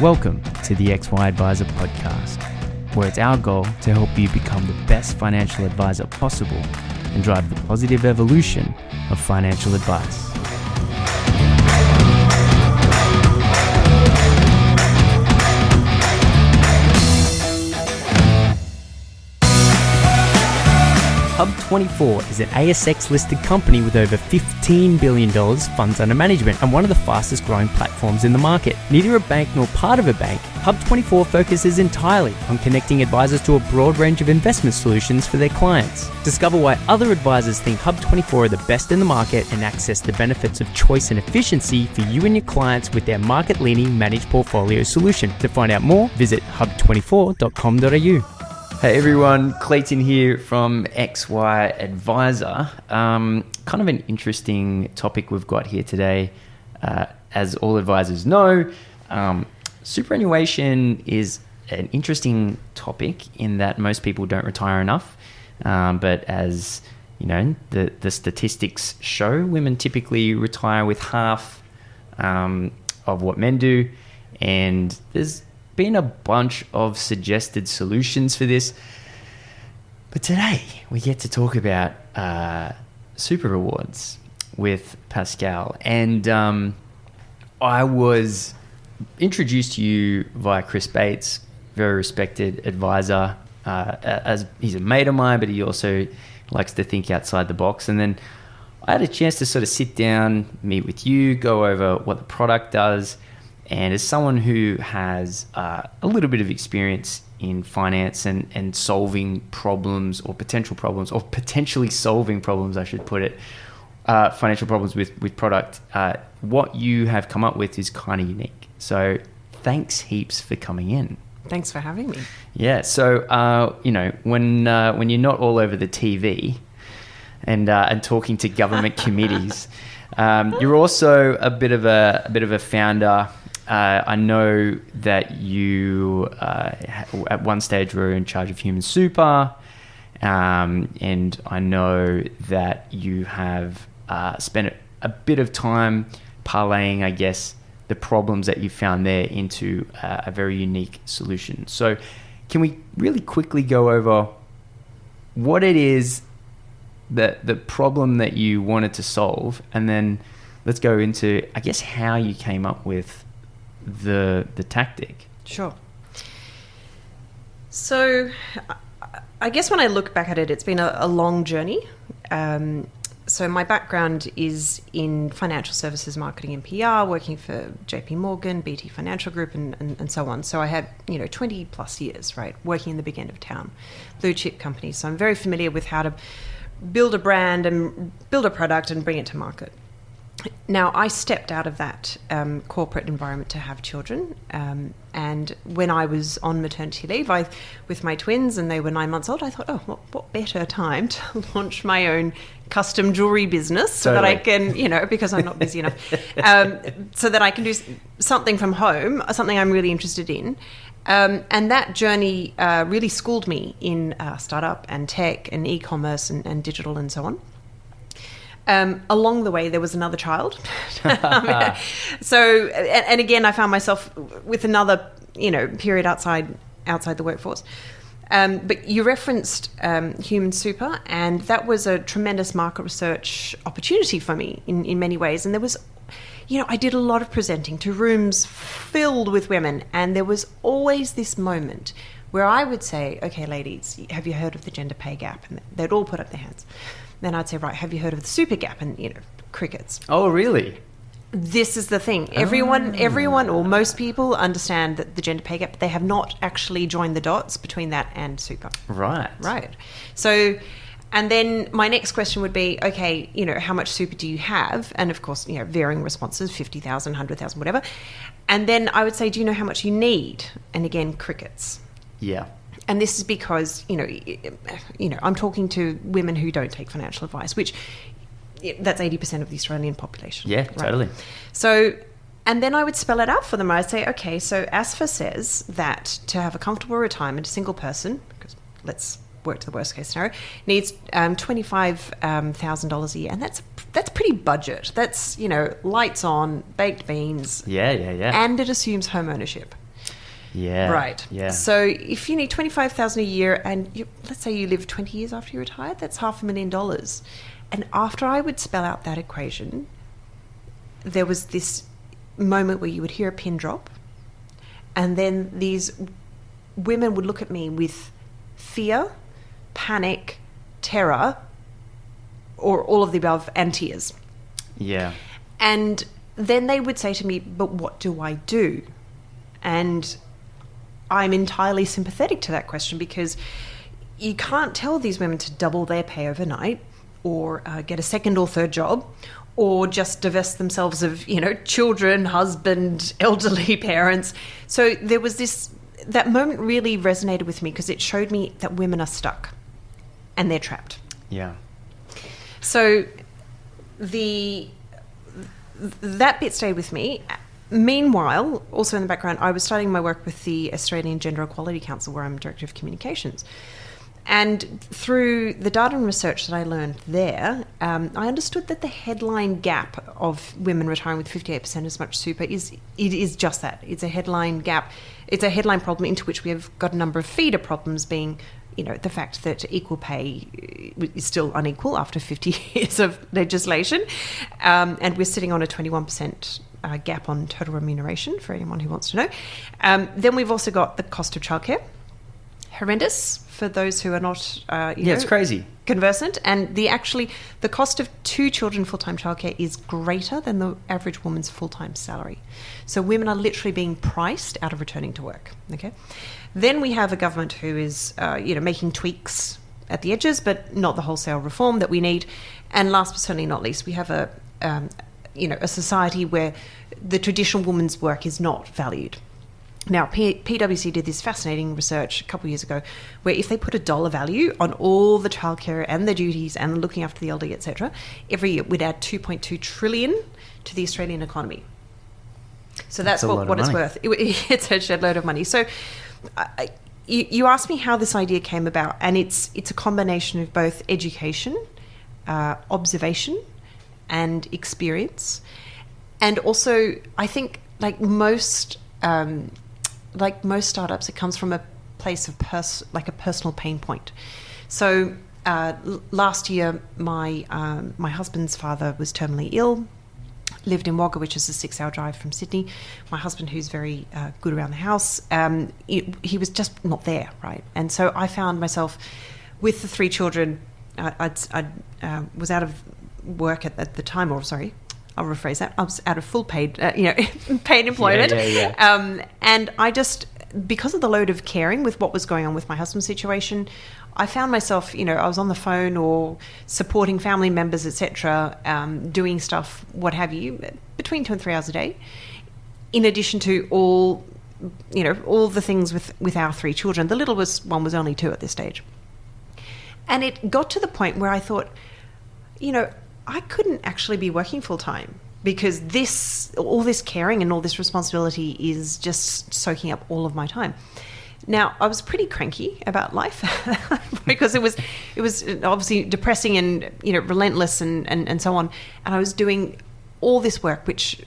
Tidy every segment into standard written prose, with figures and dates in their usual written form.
Welcome to the XY Advisor podcast, where it's our goal to help you become the best financial advisor possible and drive the positive evolution of financial advice. Hub24 is an ASX-listed company with over $15 billion funds under management and one of the fastest growing platforms in the market. Neither a bank nor part of a bank, Hub24 focuses entirely on connecting advisors to a broad range of investment solutions for their clients. Discover why other advisors think Hub24 are the best in the market and access the benefits of choice and efficiency for you and your clients with their market-leading managed portfolio solution. To find out more, visit hub24.com.au. Hey everyone, Clayton here from XY Advisor. Kind of an interesting topic we've got here today. As all advisors know, superannuation is an interesting topic in that most people don't retire enough. But as you know, the statistics show, women typically retire with half of what men do, and there's been a bunch of suggested solutions for this, but today we get to talk about super rewards with Pascale. And I was introduced to you via Chris Bates, very respected advisor, as he's a mate of mine, but he also likes to think outside the box. And then I had a chance to sort of sit down, meet with you, go over what the product does. And as someone who has a little bit of experience in finance and solving problems or potentially solving problems, I should put it, financial problems with product, what you have come up with is kind of unique. So thanks heaps for coming in. Thanks for having me. Yeah. So, when you're not all over the TV and talking to government committees, you're also a bit of a founder. I know that you at one stage were in charge of Human Super, and I know that you have spent a bit of time parlaying, I guess, the problems that you found there into a very unique solution. So can we really quickly go over what it is, the problem that you wanted to solve, and then let's go into, I guess, how you came up with the tactic. Sure. So I guess when I look back at it, it's been a long journey. So my background is in financial services marketing and PR, working for JP Morgan, BT Financial Group, and so on. So I had 20 plus years, right, working in the big end of town, blue chip companies. So I'm very familiar with how to build a brand and build a product and bring it to market. Now, I stepped out of that corporate environment to have children. And when I was on maternity leave with my twins and they were 9 months old, I thought, what better time to launch my own custom jewelry business so that I can, because I'm not busy enough, so that I can do something from home, something I'm really interested in. And that journey really schooled me in startup and tech and e-commerce and digital and so on. Along the way, there was another child. So, and again, I found myself with another, period outside the workforce. But you referenced Human Super, and that was a tremendous market research opportunity for me in many ways. And there was, I did a lot of presenting to rooms filled with women, and there was always this moment where I would say, okay, ladies, have you heard of the gender pay gap? And they'd all put up their hands. Then I'd say, right, have you heard of the super gap? And, crickets. Oh, really? This is the thing. Everyone or most people understand that the gender pay gap, but they have not actually joined the dots between that and super. Right. Right. So, and then my next question would be, okay, how much super do you have? And of course, varying responses, 50,000, 100,000, whatever. And then I would say, do you know how much you need? And again, crickets. Yeah. And this is because, I'm talking to women who don't take financial advice, which that's 80% of the Australian population. Yeah, right? Totally. So, and then I would spell it out for them. I'd say, okay, so ASFA says that to have a comfortable retirement, a single person, because let's work to the worst case scenario, needs $25,000 a year. And that's pretty budget. That's, lights on, baked beans. Yeah. And it assumes home ownership. Yeah. Right. Yeah. So if you need $25,000 a year and let's say you live 20 years after you retire, that's $500,000. And after I would spell out that equation, there was this moment where you would hear a pin drop, and then these women would look at me with fear, panic, terror, or all of the above, and tears. Yeah. And then they would say to me, but what do I do? And I'm entirely sympathetic to that question, because you can't tell these women to double their pay overnight, or get a second or third job, or just divest themselves of, children, husband, elderly parents. So there was that moment really resonated with me, because it showed me that women are stuck and they're trapped. Yeah. So that bit stayed with me. Meanwhile, also in the background, I was starting my work with the Australian Gender Equality Council, where I'm Director of Communications. And through the data and research that I learned there, I understood that the headline gap of women retiring with 58% as much super is just that. It's a headline gap. It's a headline problem into which we have got a number of feeder problems, being, the fact that equal pay is still unequal after 50 years of legislation. And we're sitting on a 21% gap on total remuneration, for anyone who wants to know. Then we've also got the cost of childcare. Horrendous for those who are not, it's crazy, conversant. And the cost of 2 children full-time childcare is greater than the average woman's full-time salary. So women are literally being priced out of returning to work. Okay. Then we have a government who is, making tweaks at the edges, but not the wholesale reform that we need. And last but certainly not least, we have a society where the traditional woman's work is not valued. Now, PwC did this fascinating research a couple of years ago, where if they put a dollar value on all the childcare and the duties and looking after the elderly, etc., every year we'd add 2.2 trillion to the Australian economy. So that's what it's worth. It's a shed load of money. So you asked me how this idea came about, and it's a combination of both education, observation, and experience. And also, I think, like most startups, it comes from a place of a personal pain point. So last year, my husband's father was terminally ill, lived in Wagga, which is a 6-hour drive from Sydney. My husband, who's very good around the house, he was just not there, right? And so I found myself with the 3 children. I was out of work at the time, or sorry, I'll rephrase that. I was out of full paid employment. And I just, because of the load of caring with what was going on with my husband's situation, I found myself, I was on the phone or supporting family members, etc., doing stuff, what have you, between 2 and 3 hours a day, in addition to all the things with our 3 children. The littlest one was only 2 at this stage. And it got to the point where I thought, I couldn't actually be working full time, because all this caring and all this responsibility is just soaking up all of my time. Now, I was pretty cranky about life because it was obviously depressing and relentless and so on. And I was doing all this work which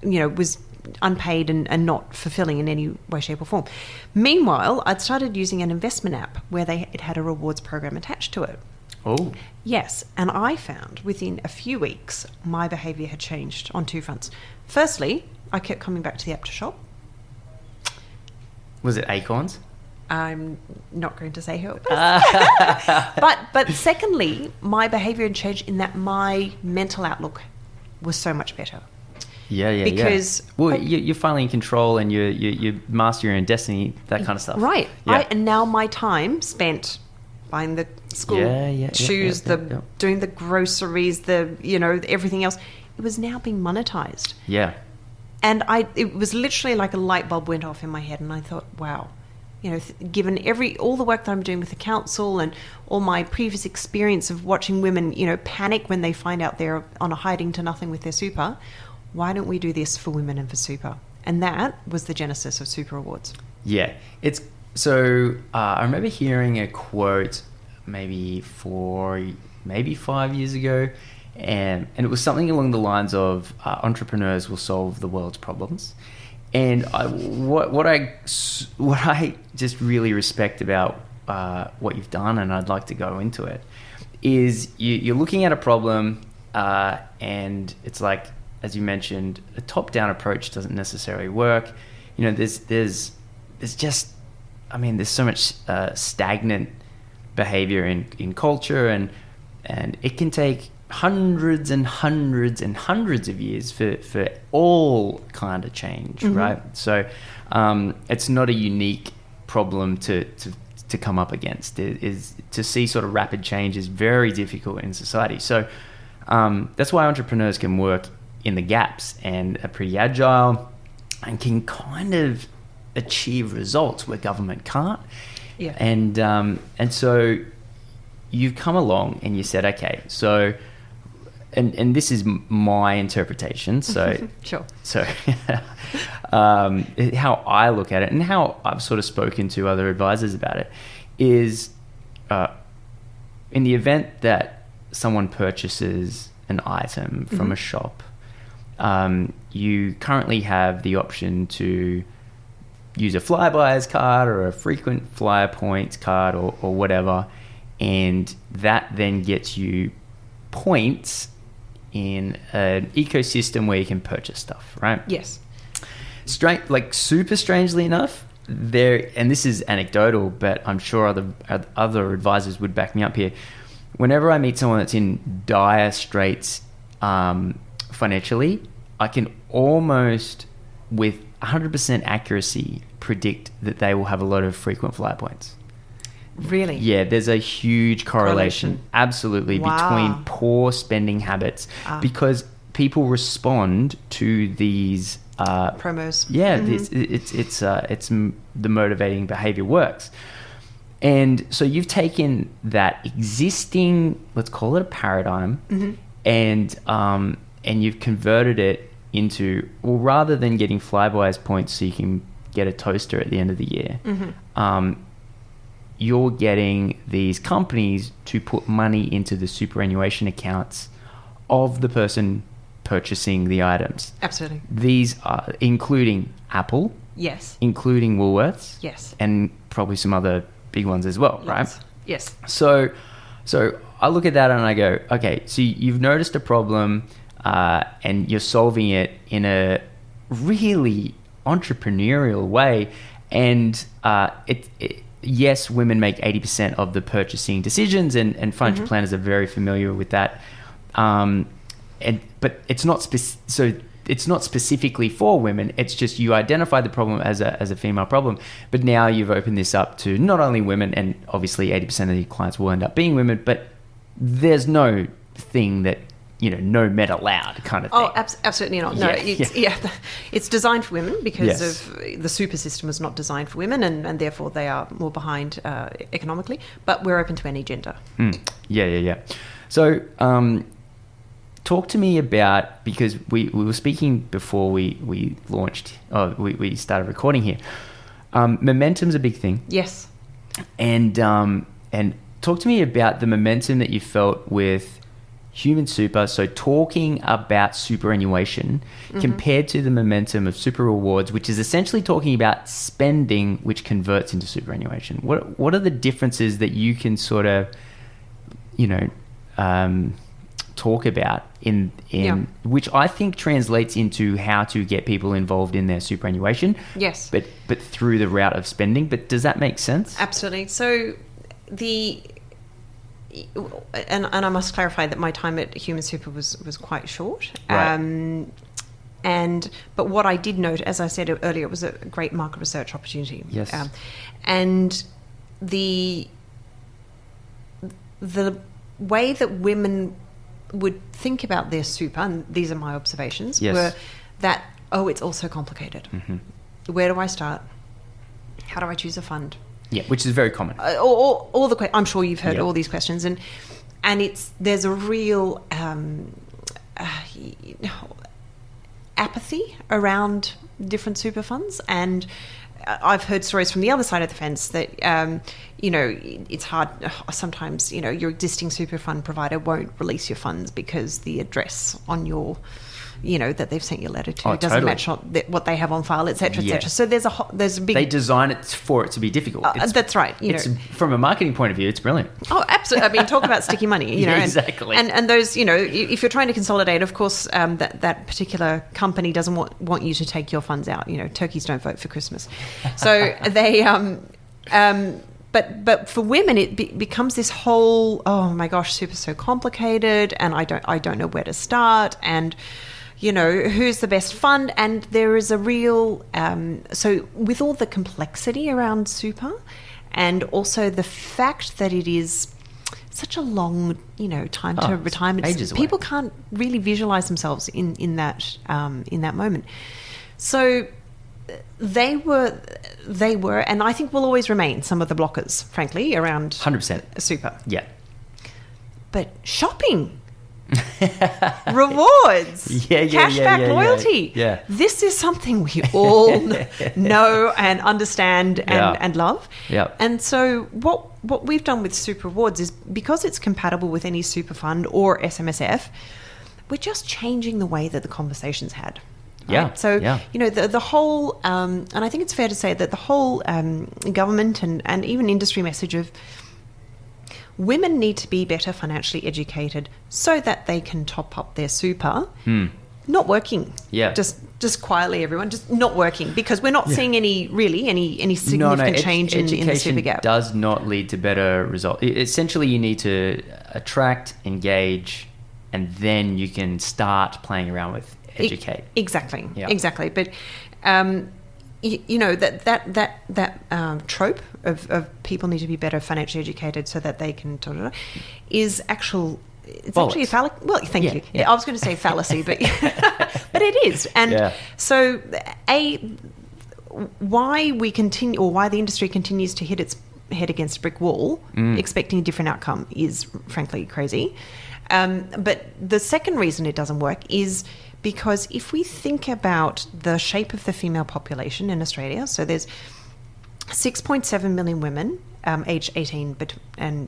was unpaid and not fulfilling in any way, shape or form. Meanwhile, I'd started using an investment app where it had a rewards program attached to it. Oh. Yes, and I found within a few weeks my behaviour had changed on 2 fronts. Firstly, I kept coming back to the app to shop. Was it Acorns? I'm not going to say who it was. But secondly, my behaviour had changed in that my mental outlook was so much better. Yeah. Because you're finally in control, and you master your own destiny, that kind of stuff. Right. Yeah. And now my time spent buying the school shoes, doing the groceries, everything else, it was now being monetized. Yeah. And it was literally like a light bulb went off in my head, and I thought, wow, given all the work that I'm doing with the council and all my previous experience of watching women, panic when they find out they're on a hiding to nothing with their super, why don't we do this for women and for super? And that was the genesis of Super Awards. Yeah. So I remember hearing a quote maybe 5 years ago, and it was something along the lines of entrepreneurs will solve the world's problems. And what I just really respect about what you've done, and I'd like to go into it, is you're looking at a problem, and it's like, as you mentioned, a top-down approach doesn't necessarily work. You know, there's just, I mean, there's so much stagnant behavior in culture, and it can take hundreds and hundreds and hundreds of years for all kind of change, right? So it's not a unique problem to come up against. It is to see sort of rapid change is very difficult in society. So that's why entrepreneurs can work in the gaps and are pretty agile and can kind of achieve results where government can't. Yeah. And so you've come along and you said, okay, so and this is my interpretation. So Sure. So how I look at it and how I've sort of spoken to other advisors about it is, in the event that someone purchases an item from a shop, you currently have the option to use a Flybuys card or a frequent flyer points card or whatever, and that then gets you points in an ecosystem where you can purchase stuff, right? Yes. Super strangely enough, there, and this is anecdotal, but I'm sure other advisors would back me up here. Whenever I meet someone that's in dire straits financially, I can almost, with 100% accuracy, predict that they will have a lot of frequent flyer points. Really? Yeah, there's a huge correlation. Absolutely, between poor spending habits, because people respond to these promos. Yeah, it's the motivating behavior works. And so you've taken that existing, let's call it a paradigm, and you've converted it into, well, rather than getting Flybuys points so you can get a toaster at the end of the year, you're getting these companies to put money into the superannuation accounts of the person purchasing the items. Absolutely. These are including Apple, Yes. including Woolworths, Yes. and probably some other big ones as well, right? Yes. So I look at that and I go, okay, so you've noticed a problem, and you're solving it in a really entrepreneurial way, and yes, women make 80% of the purchasing decisions, and financial planners are very familiar with that. But it's not it's not specifically for women. It's just you identify the problem as a female problem, but now you've opened this up to not only women, and obviously 80% of the clients will end up being women, but there's no thing that, no men allowed kind of thing. Oh, absolutely not. No, it's designed for women because of the super system was not designed for women, and therefore they are more behind economically. But we're open to any gender. Yeah. So, talk to me about, because we were speaking before we launched, we started recording here. Momentum's a big thing. Yes. And talk to me about the momentum that you felt with Human Super, so talking about superannuation compared to the momentum of Super Rewards, which is essentially talking about spending, which converts into superannuation. What are the differences that you can sort of, talk about in which I think translates into how to get people involved in their superannuation? Yes. But through the route of spending. But does that make sense? Absolutely. So and I must clarify that my time at Human Super was quite short. Right. But what I did note, as I said earlier, it was a great market research opportunity. Yes. And the way that women would think about their super, and these are my observations, were that, it's all so complicated. Where do I start? How do I choose a fund? Yeah, which is very common. All the I'm sure you've heard all these questions, and there's a real apathy around different super funds, and I've heard stories from the other side of the fence that it's hard sometimes. Your existing super fund provider won't release your funds because the address on your that they've sent you a letter to. Oh, It doesn't totally. match what they have on file, etc., Yeah. etc. So there's a big. They design it for it to be difficult. That's right. From a marketing point of view, it's brilliant. Oh, absolutely. I mean, talk about sticky money. Yeah, exactly. And those, if you're trying to consolidate, of course, that particular company doesn't want you to take your funds out. Turkeys don't vote for Christmas, so they But for women, it becomes this whole, oh my gosh, super's so complicated, and I don't know where to start, and who's the best fund, and there is a real so with all the complexity around super, and also the fact that it is such a long time to retirement, ages away. People can't really visualize themselves in that moment. So they were, and I think will always remain some of the blockers, frankly, around 100%. super. Yeah. But shopping, rewards, cashback loyalty. Yeah. This is something we all know and understand and love. Yeah. And so what we've done with Super Rewards is, because it's compatible with any super fund or SMSF, we're just changing the way that the conversation's had. Right? Yeah. So, yeah. The whole, and I think it's fair to say that the whole government and even industry message of women need to be better financially educated so that they can top up their super, not working. Yeah. Just quietly, everyone, just not working, because we're not seeing any significant change in the super gap. Education does not lead to better results. Essentially, you need to attract, engage, and then you can start playing around with educate. Exactly. Yeah. Exactly. But that trope of people need to be better financially educated so that they can is actual. It's Bollocks. actually a phallic. Well, thank you. Yeah. I was going to say fallacy, but but it is. And so, why we continue, or why the industry continues to hit its head against a brick wall, expecting a different outcome, is frankly crazy. But the second reason it doesn't work is because if we think about the shape of the female population in Australia, so there's 6.7 million women aged 18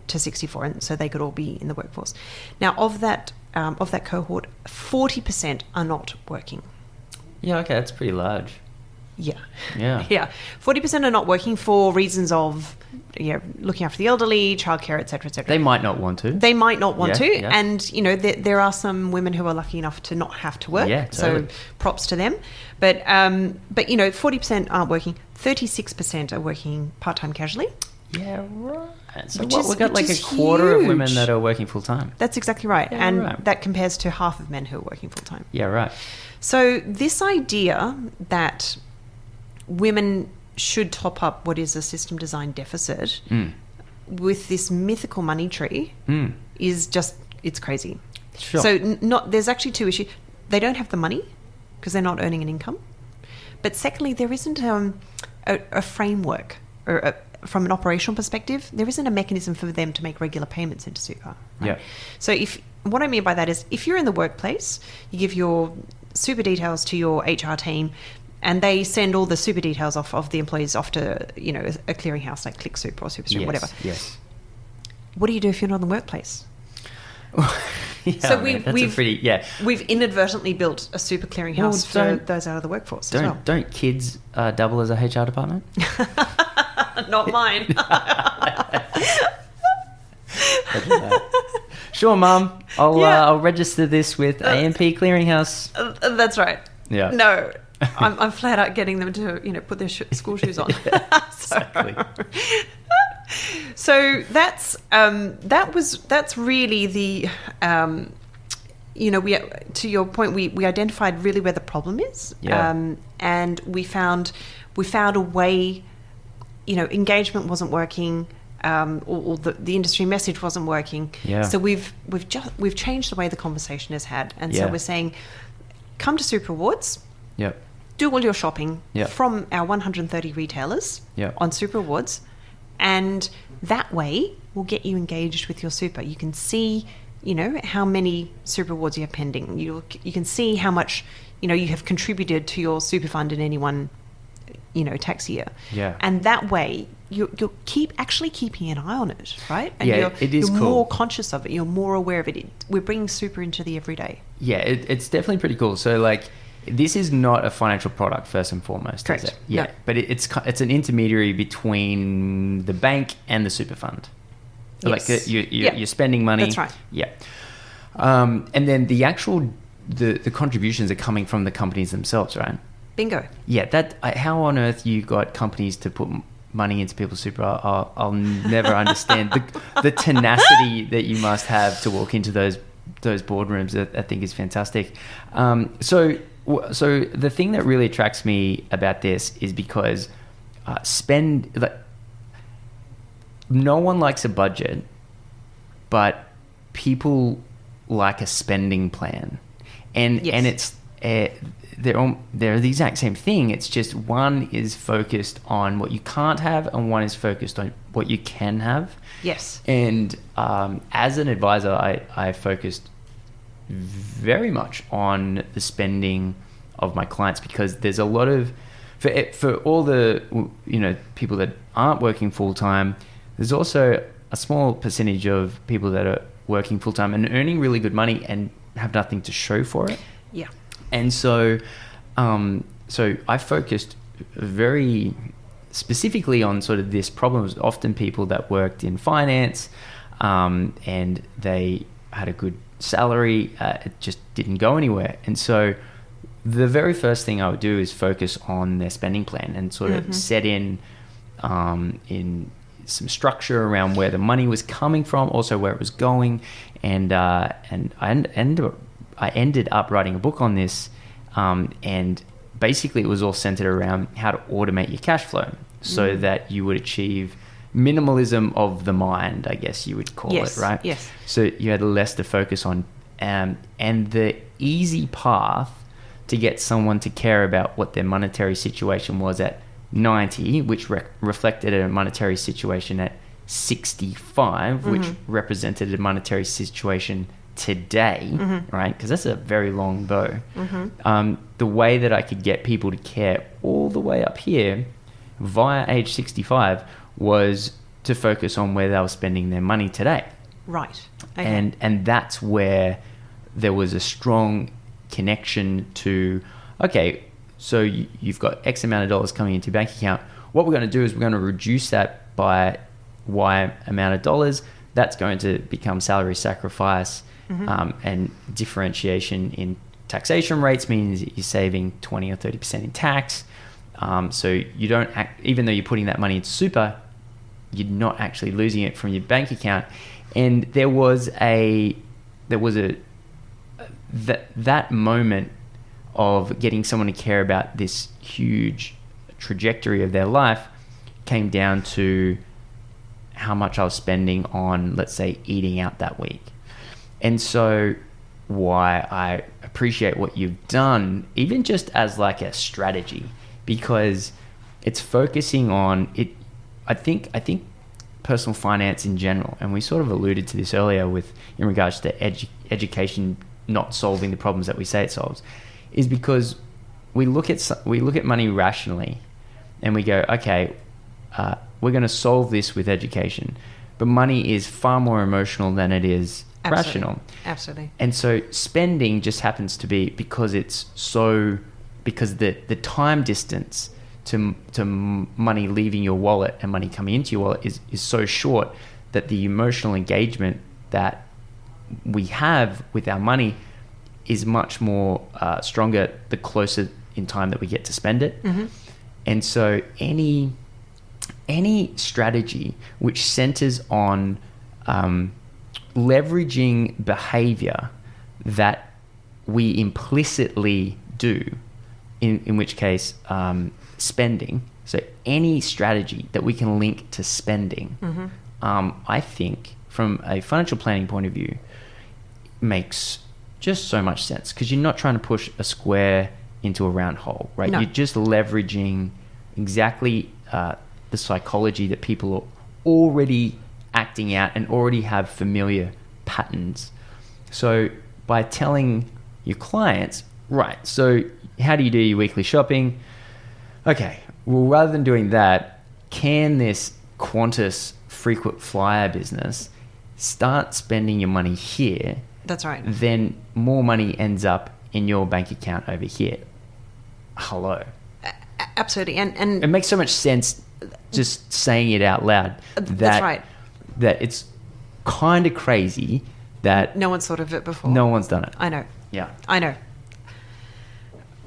to 64, and so they could all be in the workforce. Now, of that cohort, 40% are not working. Yeah, okay, that's pretty large. Yeah. Yeah. Yeah. 40% are not working for reasons of looking after the elderly, childcare, et cetera, et cetera. They might not want to. They might not want to. Yeah. And, there are some women who are lucky enough to not have to work. Yeah, totally. So props to them. But 40% aren't working. 36% are working part-time casually. Yeah, right. So Which we've got like a quarter of women that are working full-time. That's exactly right. Yeah, and right. that compares to half of men who are working full-time. Yeah, right. So this idea that women should top up what is a system design deficit with this mythical money tree is just, it's crazy. Sure. So there's actually two issues. They don't have the money because they're not earning an income. But secondly, there isn't a framework or from an operational perspective, there isn't a mechanism for them to make regular payments into super. Right? Yeah. So what I mean by that is, if you're in the workplace, you give your super details to your HR team, and they send all the super details of the employees off to a clearinghouse like ClickSuper or SuperStream, whatever. Yes. What do you do if you're not in the workplace? Yeah, So we've inadvertently built a super clearinghouse for those out of the workforce as well. Don't kids double as a HR department? Not mine. Sure, Mum. I'll register this with AMP Clearinghouse. That's right. Yeah. No, I'm flat out getting them to put their school shoes on. Exactly. So that's really the to your point, we identified really where the problem is. Yeah. And we found a way. Engagement wasn't working, or the industry message wasn't working. Yeah. So we've changed the way the conversation is had, and so Yeah. we're saying, come to Super Rewards. Yep. Do all your shopping Yep. from our 130 retailers Yep. on Super Rewards, and that way we'll get you engaged with your super. You can see, how many Super Rewards you have pending. You can see how much, you have contributed to your super fund in any one, tax year. Yeah. And that way you're keeping an eye on it, right? And Yeah, it is you're cool. more conscious of it. You're more aware of it. We're bringing super into the everyday. Yeah, it's definitely pretty cool. So like, this is not a financial product first and foremost, Correct. is it? Yeah, No. but it's an intermediary between the bank and the super fund. So Yes. like Yeah. you're spending money. That's right. Yeah, and then the actual the contributions are coming from the companies themselves, right? Bingo. Yeah, how on earth you got companies to put money into people's super? I'll never understand the tenacity that you must have to walk into those boardrooms. I think is fantastic. So the thing that really attracts me about this is because no one likes a budget, but people like a spending plan, and Yes. and it's they're the exact same thing. It's just one is focused on what you can't have, and one is focused on what you can have. Yes. And as an advisor, I focused very much on the spending of my clients, because there's a lot of for all the people that aren't working full time. There's also a small percentage of people that are working full time and earning really good money and have nothing to show for it. Yeah. And so I focused very specifically on sort of this problem. It was often people that worked in finance, and they had a good salary. It just didn't go anywhere. And so the very first thing I would do is focus on their spending plan and sort of set in some structure around where the money was coming from, also where it was going. And I ended up writing a book on this, and basically it was all centered around how to automate your cash flow so that you would achieve minimalism of the mind, I guess you would call it, right? Yes. So you had less to focus on, and the easy path to get someone to care about what their monetary situation was at 90, which reflected a monetary situation at 65, which represented a monetary situation today, right? Because that's a very long bow. The way that I could get people to care all the way up here via age 65 was to focus on where they were spending their money today. Right. Okay. And that's where there was a strong connection to, okay, so you've got X amount of dollars coming into your bank account. What we're going to do is we're going to reduce that by Y amount of dollars. That's going to become salary sacrifice, and differentiation in taxation rates means that you're saving 20 or 30% in tax. So you don't even though you're putting that money into super, you're not actually losing it from your bank account. And there was that moment of getting someone to care about this huge trajectory of their life came down to how much I was spending on, let's say, eating out that week. And so why I appreciate what you've done, even just as like a strategy, because it's focusing on it. I think personal finance in general, and we sort of alluded to this earlier in regards to education not solving the problems that we say it solves, is because we look at money rationally, and we go, okay, we're going to solve this with education, but money is far more emotional than it is rational. Absolutely. And so spending just happens to be because the time distance to money leaving your wallet and money coming into your wallet is so short that the emotional engagement that we have with our money is much more stronger the closer in time that we get to spend it. And so any strategy which centers on leveraging behavior that we implicitly do, in which case spending, so any strategy that we can link to spending, I think from a financial planning point of view makes just so much sense, because you're not trying to push a square into a round hole, right? No. You're just leveraging exactly the psychology that people are already acting out and already have familiar patterns. So by telling your clients, right, so how do you do your weekly shopping? Okay, well, rather than doing that, can this Qantas frequent flyer business, start spending your money here. That's right. Then more money ends up in your bank account over here. Hello. Absolutely. And it makes so much sense just saying it out loud. That's right. That it's kind of crazy that no one's thought of it before. No one's done it. I know. Yeah. I know.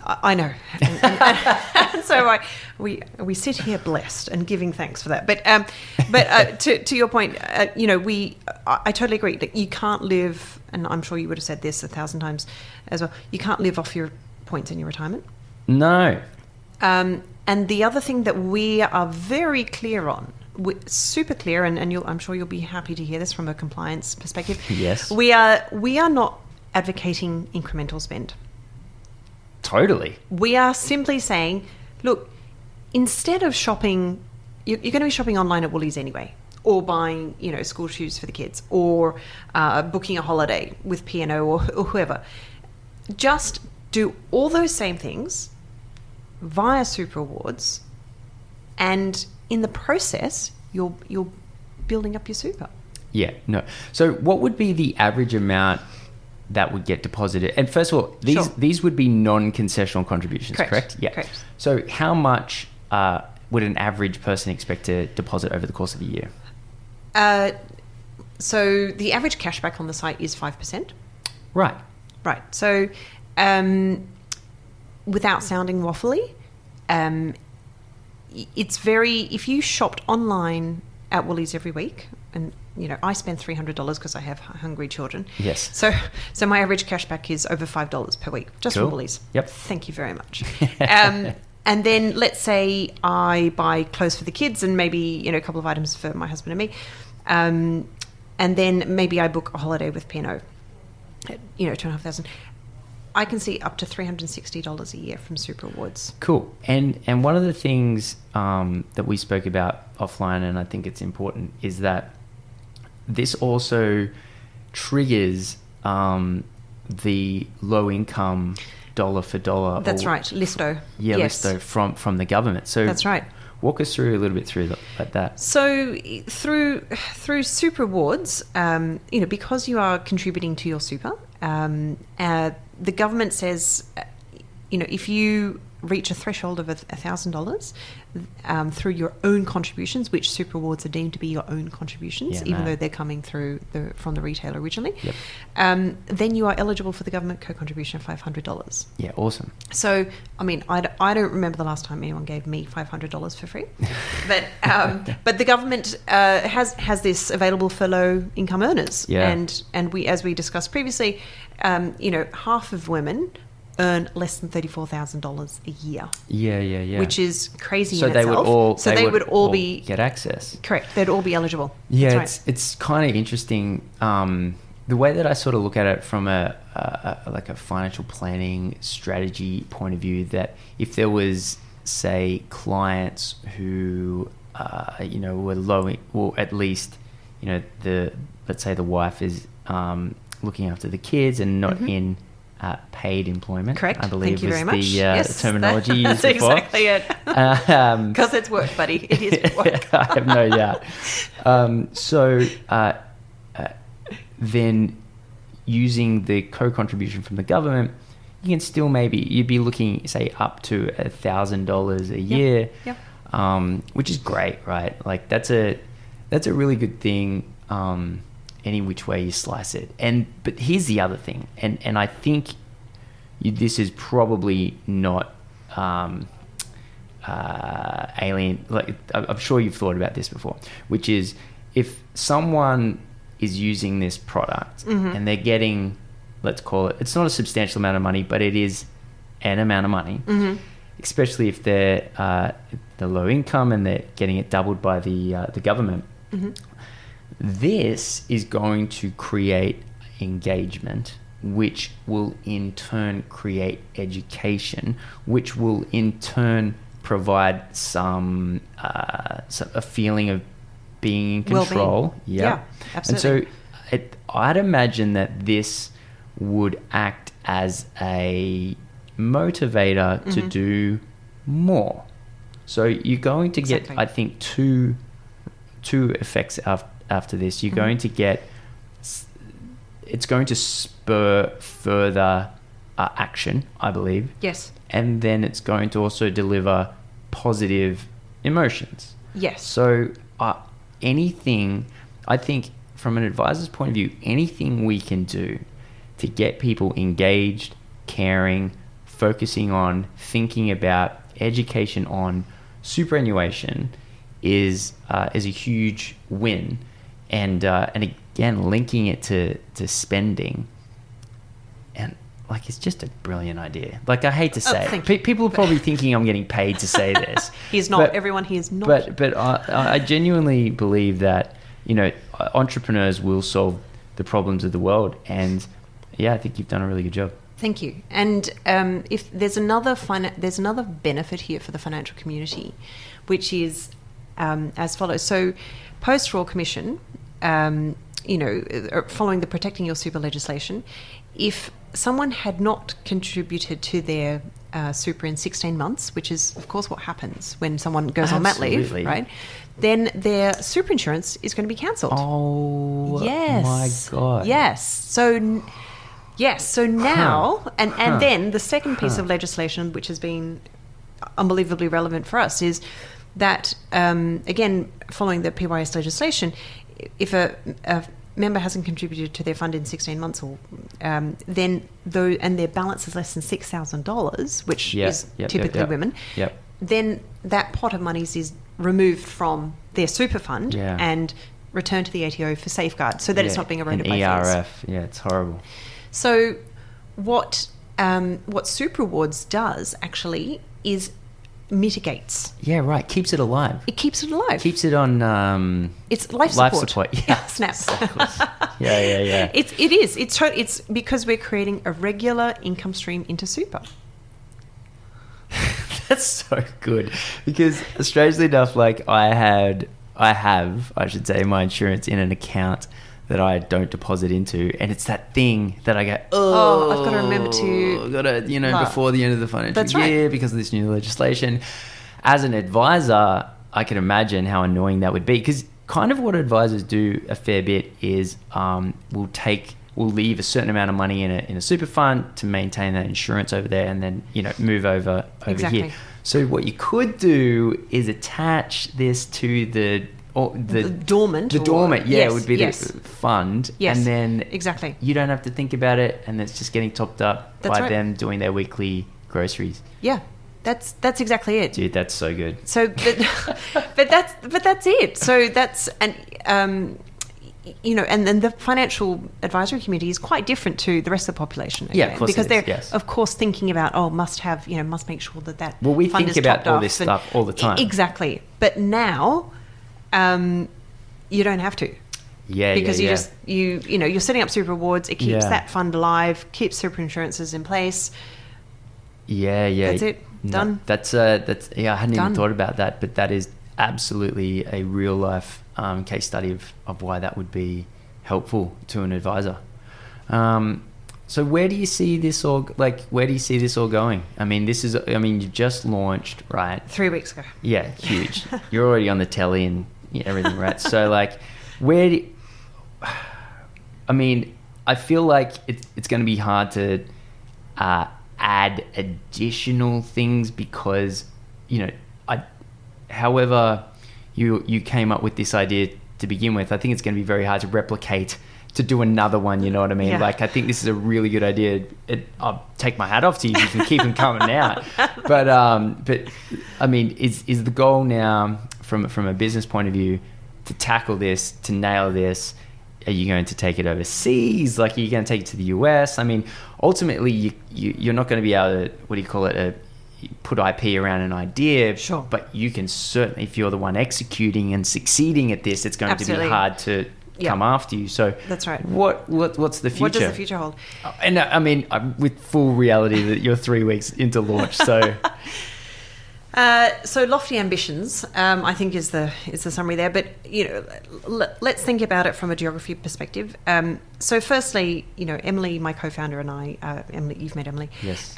I know. And so we sit here blessed and giving thanks for that. But to your point, I totally agree that you can't live, and I'm sure you would have said this 1,000 times as well, you can't live off your points in your retirement. No. And the other thing that we are very clear on, super clear, and I'm sure you'll be happy to hear this from a compliance perspective. Yes. We are not advocating incremental spend. Totally. We are simply saying, look, instead of shopping, you're going to be shopping online at Woolies anyway, or buying, school shoes for the kids, or booking a holiday with P&O or whoever. Just do all those same things via Super Awards, and in the process, you're building up your super. Yeah, no. So what would be the average amount that would get deposited? And first of all, these would be non-concessional contributions, correct? Yeah. Correct. So how much would an average person expect to deposit over the course of a year? So the average cashback on the site is 5%. Right. Right. So without sounding waffly, it's if you shopped online at Woolies every week, and I spend $300 because I have hungry children. Yes. So my average cashback is over $5 per week, just cool. from Woolies. Yep. Thank you very much. And then let's say I buy clothes for the kids and maybe a couple of items for my husband and me, and then maybe I book a holiday with P&O, $2,500. I can see up to $360 a year from Super Awards. Cool. And one of the things that we spoke about offline, and I think it's important, is that this also triggers the low income dollar for dollar. That's right, LISTO. Yeah, yes. LISTO from the government. So that's right. Walk us through a little bit through that. So through Super Awards, because you are contributing to your super, the government says, if you reach a threshold of $1,000 through your own contributions, which Super Awards are deemed to be your own contributions, even though they're coming through from the retailer originally, yep. Then you are eligible for the government co-contribution of $500. Yeah, awesome. So, I don't remember the last time anyone gave me $500 for free, but the government has this available for low-income earners, and we, as we discussed previously, half of women earn less than $34,000 a year. Yeah. Which is crazy so in they itself. They would all be get access. Correct. They'd all be eligible. Yeah, That's it's kind of interesting. The way that I sort of look at it from a financial planning strategy point of view, that if there was, say, clients who were low, or at least let's say the wife is looking after the kids and not in paid employment. Correct. I believe Thank you very much. The terminology used that's before. Exactly it. Because it's work, buddy. It is work. I have no doubt. Then using the co-contribution from the government, you can still you'd be looking, say, up to $1,000 a year, which is great, right? Like that's a really good thing. Any which way you slice it. But here's the other thing, and I think this is probably not alien. Like, I'm sure you've thought about this before, which is if someone is using this product and they're getting, let's call it, it's not a substantial amount of money, but it is an amount of money, especially if they're the low income and they're getting it doubled by the government. This is going to create engagement, which will in turn create education, which will in turn provide a feeling of being in control. Well-being. Yeah, absolutely. And so I'd imagine that this would act as a motivator to do more. So you're going to get, I think, two two effects after this. You're going to get, it's going to spur further action, I believe. Yes. And then it's going to also deliver positive emotions. Yes. So anything, I think from an advisor's point of view, anything we can do to get people engaged, caring, focusing on, thinking about, education on superannuation is a huge win. And again, linking it to spending, and like, it's just a brilliant idea. Like, I hate to say it. People are probably thinking I'm getting paid to say this. He's not. Everyone here is not. But I genuinely believe that, you know, entrepreneurs will solve the problems of the world. And yeah, I think you've done a really good job. Thank you. And if there's another benefit here for the financial community, which is as follows. So, post Royal Commission, you know, following the Protecting Your Super legislation, if someone had not contributed to their super in 16 months, which is, of course, what happens when someone goes on mat leave, right? Then their super insurance is going to be cancelled. Oh, yes. My God. Yes. So now, and then the second piece of legislation, which has been unbelievably relevant for us, is that, again, following the PYS legislation, if a member hasn't contributed to their fund in 16 months, or then and their balance is less than $6,000, which is typically women, then that pot of monies is removed from their super fund and returned to the ATO for safeguard, so that it's not being eroded by ERF. Yeah, it's horrible. So what Super Awards does actually is mitigates. Yeah, right. Keeps it alive. It keeps it alive. Keeps it on. It's life support. Life support. Yeah. Snap. Yeah. It is. It's because we're creating a regular income stream into super. That's so good, because strangely enough, like I should say, my insurance in an account that I don't deposit into, and it's that thing that I go, I've got to remember before the end of the financial year, because of this new legislation. As an advisor, I can imagine how annoying that would be, because kind of what advisors do a fair bit is we'll leave a certain amount of money in a super fund to maintain that insurance over there, and then move over here. So what you could do is attach this to the dormant. It would be the fund. Yes, and then exactly. You don't have to think about it, and it's just getting topped up by them doing their weekly groceries. Yeah, that's exactly it. Dude, that's so good. So, but that's it. So that's and then the financial advisory community is quite different to the rest of the population. Okay? Yeah, of course, because they're of course thinking about must make sure that. Well, we fund think is about all off this stuff all the time. Exactly, but now. You don't have to. Because you're setting up super awards. It keeps that fund alive, keeps super insurances in place. Yeah. That's it. Done. That's I hadn't even thought about that, but that is absolutely a real life case study of why that would be helpful to an advisor. So where do you see this all going? I mean, you just launched, right? 3 weeks ago. Yeah, huge. You're already on the telly and everything, right? So I feel like it's going to be hard to add additional things, because however you came up with this idea to begin with, I think it's going to be very hard to replicate, to do another one, you know what I mean? Yeah. Like, I think this is a really good idea. I'll take my hat off to you if you can keep them coming out. But I mean, is the goal now from a business point of view to tackle this, to nail this? Are you going to take it overseas? Like, are you going to take it to the US? I mean, ultimately, you're not going to be able to, put IP around an idea. Sure. But you can certainly, if you're the one executing and succeeding at this, it's going to be hard to come after you. So that's right. What's the future? What does the future hold? And I mean, with full reality that you're 3 weeks into launch, so. So lofty ambitions, I think is the summary there. But let's think about it from a geography perspective. So firstly, Emily, my co-founder, and I, Emily, you've met Emily. Yes.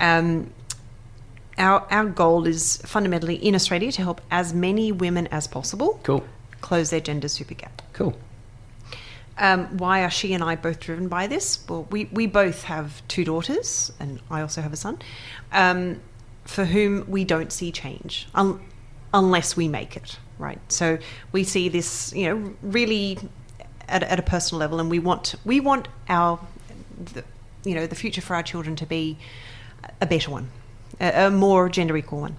Our goal is fundamentally in Australia to help as many women as possible. Cool. close their gender super gap. Cool. Why are she and I both driven by this? Well, we both have 2 daughters, and I also have a son, for whom we don't see change unless we make it, right? So we see this, really at a personal level, and we want the future for our children to be a better one, a more gender equal one.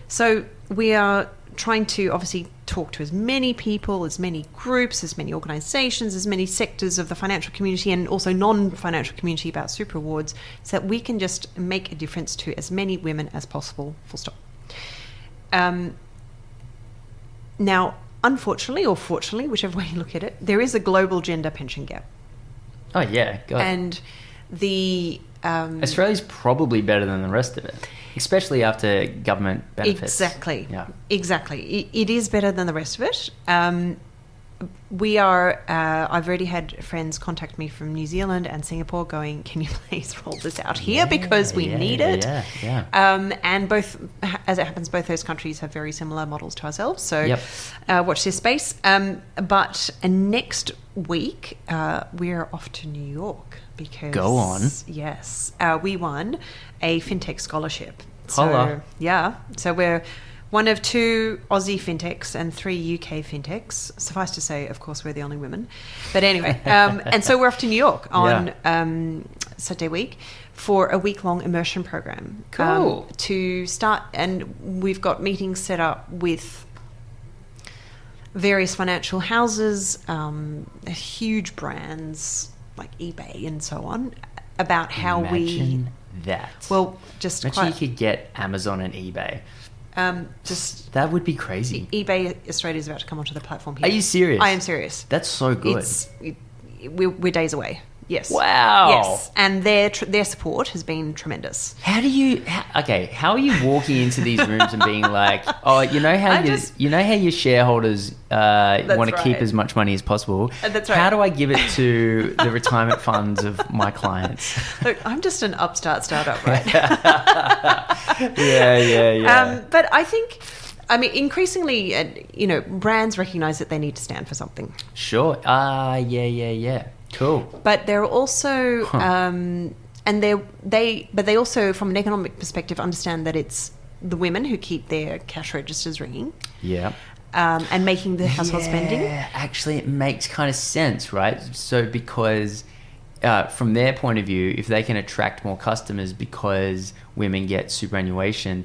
So we are trying to obviously talk to as many people, as many groups, as many organisations, as many sectors of the financial community and also non-financial community about super awards, so that we can just make a difference to as many women as possible, full stop. Now, unfortunately or fortunately, whichever way you look at it, there is a global gender pension gap. Oh, yeah. God. And the... Australia's probably better than the rest of it, especially after government benefits. Exactly. Yeah. Exactly. It is better than the rest of it. We are... I've already had friends contact me from New Zealand and Singapore going, can you please roll this out here because we need it? Yeah. And both, as it happens, both those countries have very similar models to ourselves. So watch this space. But next week, we're off to New York because... Go on. Yes. We won a fintech scholarship. Holla. So, yeah. So we're one of 2 Aussie fintechs and 3 UK fintechs. Suffice to say, of course, we're the only women. But anyway, and so we're off to New York on Saturday week for a week-long immersion program. Cool. To start, and we've got meetings set up with various financial houses, huge brands like eBay and so on, about how Imagine that. Well, just Imagine you could get Amazon and eBay. That would be crazy. eBay Australia is about to come onto the platform here. Are you serious? I am serious. That's so good. We're days away. Yes. Wow. Yes, and their support has been tremendous. How are you walking into these rooms and being like, oh, you know how your shareholders want to keep as much money as possible? That's right. How do I give it to the retirement funds of my clients? Look, I'm just an upstart startup, right? Yeah. But I think, increasingly, brands recognize that they need to stand for something. Sure. Yeah. Cool. But they're also, and they also, from an economic perspective, understand that it's the women who keep their cash registers ringing. Yeah. And making the household spending. Yeah, actually, it makes kind of sense, right? So because from their point of view, if they can attract more customers because women get superannuation,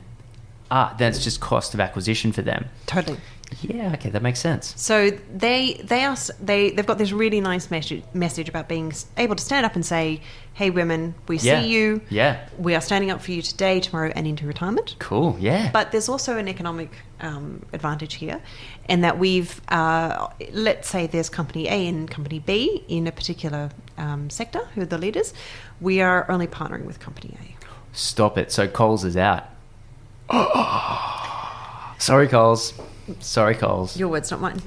that's just cost of acquisition for them. Totally. Yeah, okay, that makes sense. So they've got this really nice message about being able to stand up and say, hey, women, we see you. Yeah. We are standing up for you today, tomorrow, and into retirement. Cool, yeah. But there's also an economic advantage here in that we've, let's say there's company A and company B in a particular sector, who are the leaders. We are only partnering with company A. Stop it. So Coles is out. Sorry, Coles. Your words, not mine.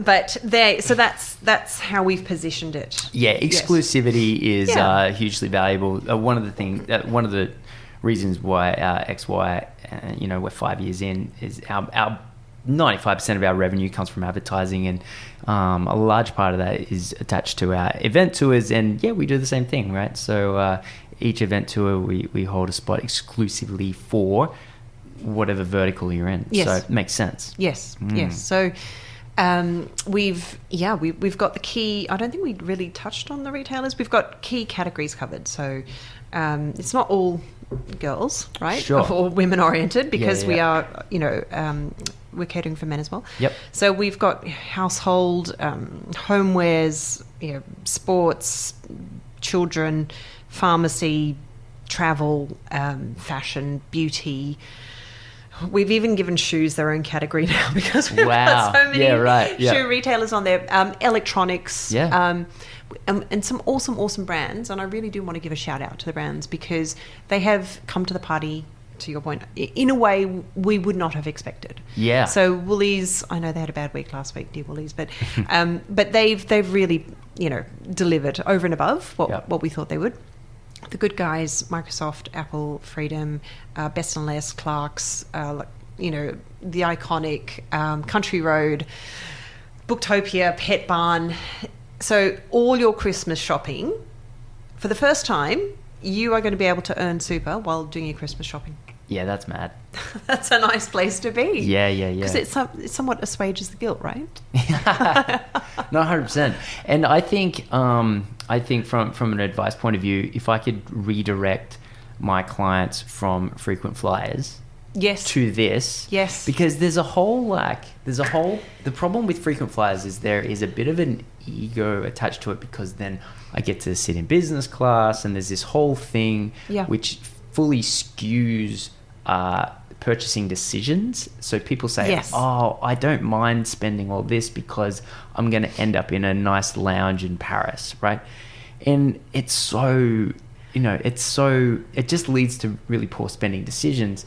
But that's how we've positioned it. Yeah, exclusivity is hugely valuable. One of the reasons why our XY, we're 5 years in, is our 95% of our revenue comes from advertising, and a large part of that is attached to our event tours. And we do the same thing, right? So each event tour, we hold a spot exclusively for whatever vertical you're in. Yes. So it makes sense. Yes. So we've got the key. I don't think we really touched on the retailers. We've got key categories covered. So it's not all girls, right? Sure. Or women oriented, because we are, we're catering for men as well. Yep. So we've got household, homewares, sports, children, pharmacy, travel, fashion, beauty. We've even given shoes their own category now because we've got so many shoe retailers on there. Electronics, and some awesome brands. And I really do want to give a shout out to the brands because they have come to the party, to your point, in a way we would not have expected. Yeah. So Woolies, I know they had a bad week last week, dear Woolies, but they've really delivered over and above what we thought they would. The good guys, Microsoft, Apple, Freedom, Best and Less, Clark's, the iconic Country Road, Booktopia, Pet Barn. So all your Christmas shopping, for the first time, you are going to be able to earn super while doing your Christmas shopping. Yeah, that's mad. That's a nice place to be. Yeah. Because it somewhat assuages the guilt, right? No, 100%. And I think from an advice point of view, if I could redirect my clients from frequent flyers to this, because the problem with frequent flyers is there is a bit of an ego attached to it, because then I get to sit in business class and there's this whole thing which fully skews purchasing decisions. So people say, oh, I don't mind spending all this because I'm going to end up in a nice lounge in Paris, right? And it's so, it just leads to really poor spending decisions.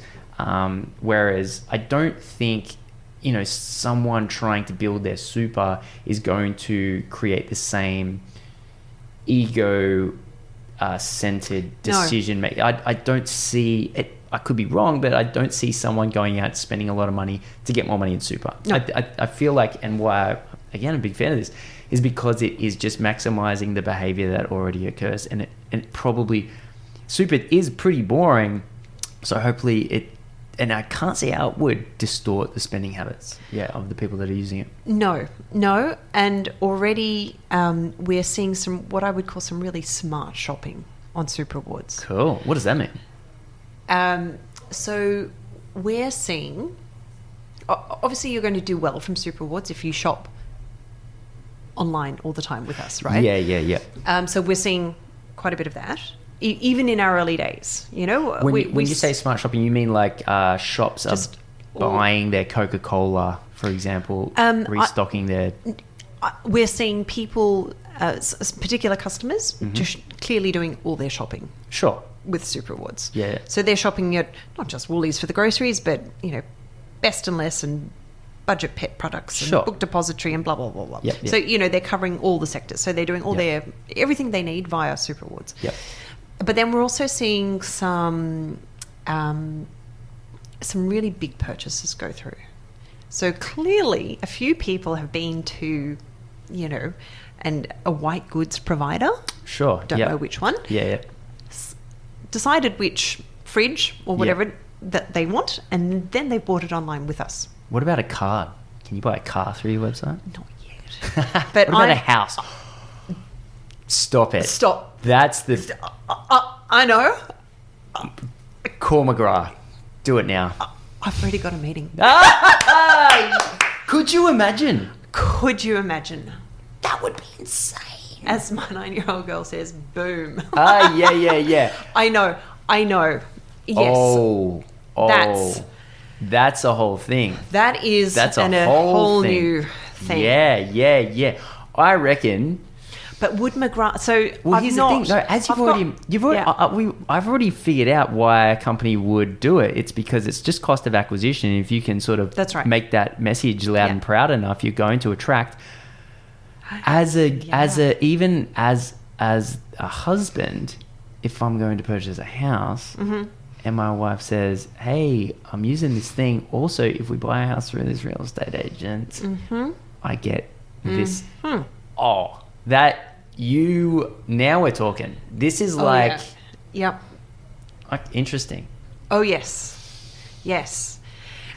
Whereas I don't think, someone trying to build their super is going to create the same ego centered decision making. I don't see it. I could be wrong, but I don't see someone going out spending a lot of money to get more money in super. No. I feel like, and why, again, I'm a big fan of this, is because it is just maximizing the behavior that already occurs. And it probably, super is pretty boring. So hopefully and I can't see how it would distort the spending habits of the people that are using it. No. And already we're seeing what I would call some really smart shopping on Super Rewards. Cool. What does that mean? So we're seeing, obviously you're going to do well from Super Rewards if you shop online all the time with us, right? Yeah. So we're seeing quite a bit of that. Even in our early days, When you say smart shopping, you mean like shops are buying their Coca-Cola, for example, restocking their... We're seeing people, particular customers, just clearly doing all their shopping. Sure. With Super Rewards. Yeah. So they're shopping at not just Woolies for the groceries, but, Best and Less and budget pet products and Book Depository and blah, blah, blah, blah. Yep. So, they're covering all the sectors. So they're doing all everything they need via Super Rewards. Yep. But then we're also seeing some really big purchases go through. So clearly a few people have been to, and a white goods provider. Sure. Don't know which one. Yeah. Decided which fridge or whatever that they want, and then they bought it online with us. What about a car? Can you buy a car through your website? Not yet. But what about a house? Stop it. Stop. That's the... I know. Call McGrath. Do it now. I've already got a meeting. Could you imagine? That would be insane. As my 9-year-old girl says, boom. Yeah. I know. Yes. Oh. That's a whole thing. That's a whole new thing. Yeah. I reckon... But would McGrath... So here's the thing. No, as I've already figured out why a company would do it. It's because it's just cost of acquisition. If you can sort of make that message loud and proud enough, you're going to attract. Even as a husband, if I'm going to purchase a house, and my wife says, "Hey, I'm using this thing. Also, if we buy a house through this real estate agent, I get this." Oh. Now we're talking. This is interesting. Oh, yes.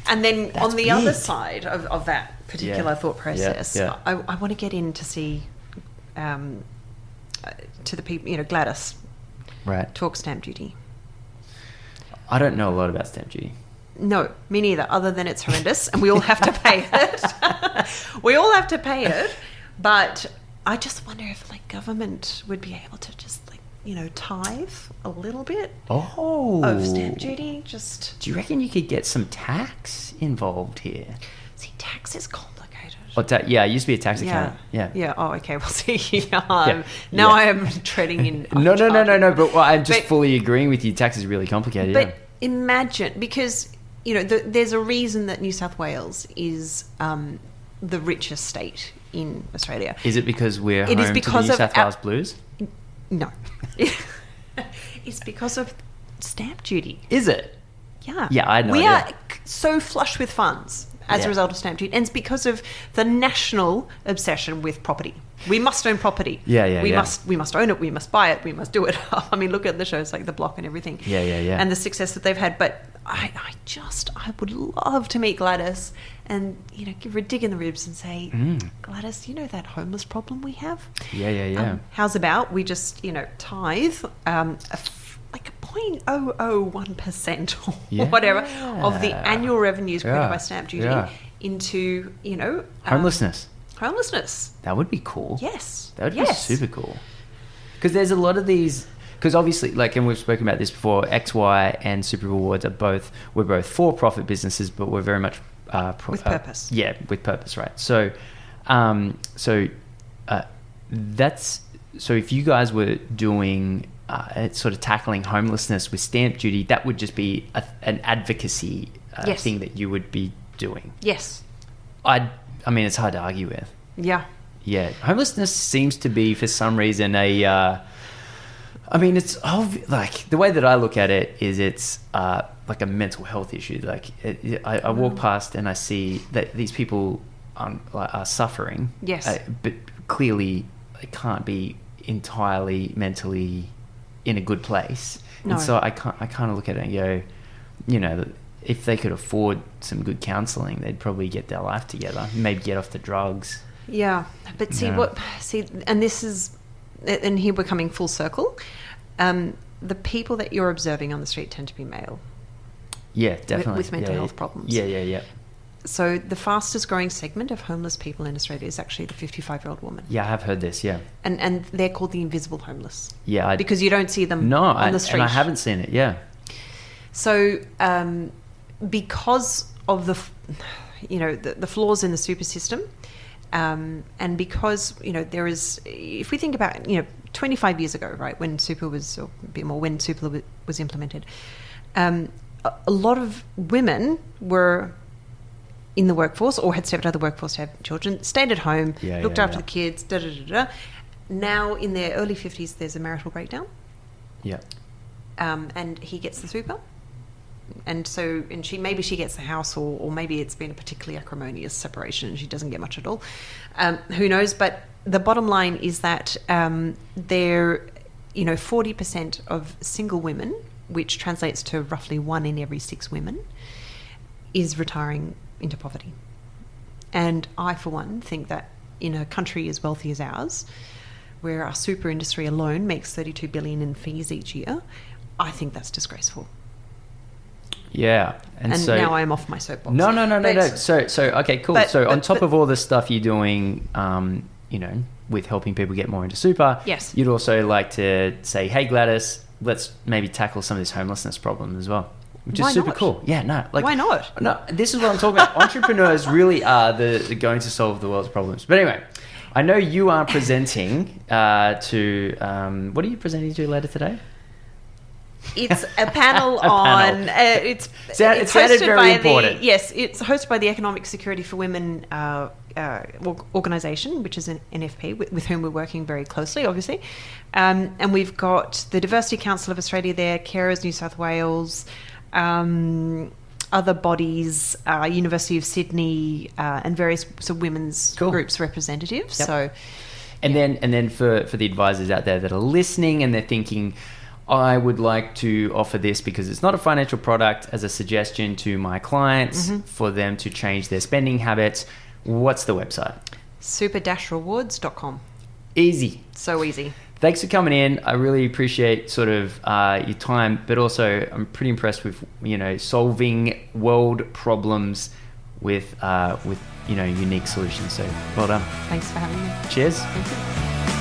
And then on the other side of that particular thought process, I want to get in to see to the people, Gladys, talk stamp duty. I don't know a lot about stamp duty. No, me neither, other than it's horrendous and we all have to pay it. But I just wonder if government would be able to just tithe a little bit of stamp duty. Just, do you reckon you could get some tax involved here? See, tax is complicated. I used to be a tax accountant. Yeah. Oh, okay. Well, see, now I am treading in. No. But I'm just fully agreeing with you. Tax is really complicated. But imagine, because there's a reason that New South Wales is the richest state in Australia. Is it because we're home to the New South Wales Blues? No. It's because of stamp duty. Is it? Yeah. Yeah, I know. so flush with funds as a result of stamp duty, and it's because of the national obsession with property. We must own property. We must own it. We must buy it. We must do it. I mean, look at the shows like The Block and everything. And the success that they've had. But I would love to meet Gladys and, give her a dig in the ribs and say, Gladys, that homeless problem we have? How's about we just, tithe like 0.001% or whatever of the annual revenues created by stamp duty into, homelessness. That would be cool. Yes. That would be super cool. Because there's a lot of these, because obviously, and we've spoken about this before, XY and Super Rewards we're both for-profit businesses, but we're very much with purpose. With purpose, right? So, so if you guys were doing sort of tackling homelessness with stamp duty, that would just be an advocacy thing that you would be doing. Yes. I mean, it's hard to argue with. Yeah. Homelessness seems to be, for some reason, it's like the way that I look at it is it's like a mental health issue. Like I walk past and I see that these people are suffering. Yes. But clearly they can't be entirely mentally in a good place. No. And so I kind of look at it and go, if they could afford some good counselling, they'd probably get their life together, maybe get off the drugs. Yeah, but and this is, and here we're coming full circle. The people that you're observing on the street tend to be male. Yeah, definitely. With mental health problems. Yeah. So the fastest growing segment of homeless people in Australia is actually the 55-year-old woman. Yeah, I have heard this, yeah. And they're called the invisible homeless. Yeah. Because you don't see them on the street. And I haven't seen it, yeah. So because of the flaws in the super system, and because, there is, if we think about, 25 years ago, right, when super was, or a bit more, when super was implemented, a lot of women were in the workforce or had stepped out of the workforce to have children, stayed at home, looked after the kids, Now, in their early 50s, there's a marital breakdown. Yeah. And he gets the super. And so, maybe she gets the house, or maybe it's been a particularly acrimonious separation and she doesn't get much at all. Who knows? But the bottom line is that there, 40% of single women, which translates to roughly 1 in every 6 women, is retiring into poverty. And I, for one, think that in a country as wealthy as ours, where our super industry alone makes $32 billion in fees each year, I think that's disgraceful. Yeah. And so, now I'm off my soapbox. No. So okay, cool. So on top of all the stuff you're doing, with helping people get more into super, yes, you'd also like to say, hey, Gladys, let's maybe tackle some of this homelessness problem as well, which is super cool. Yeah, no. Why not? No, this is what I'm talking about. Entrepreneurs really are the going to solve the world's problems. But anyway, I know you are presenting to, what are you presenting to later today? It's a panel on. It's sounded very important. Yes, it's hosted by the Economic Security for Women organisation, which is an NFP with whom we're working very closely, obviously. And we've got the Diversity Council of Australia there, Carers New South Wales, other bodies, University of Sydney, and various women's groups representatives. Yep. So, and then for the advisors out there that are listening and they're thinking, I would like to offer this because it's not a financial product, as a suggestion to my clients for them to change their spending habits. What's the website? super-rewards.com. Easy. So easy. Thanks for coming in. I really appreciate sort of your time, but also I'm pretty impressed with, solving world problems with unique solutions. So well done. Thanks for having me. Cheers. Thank you.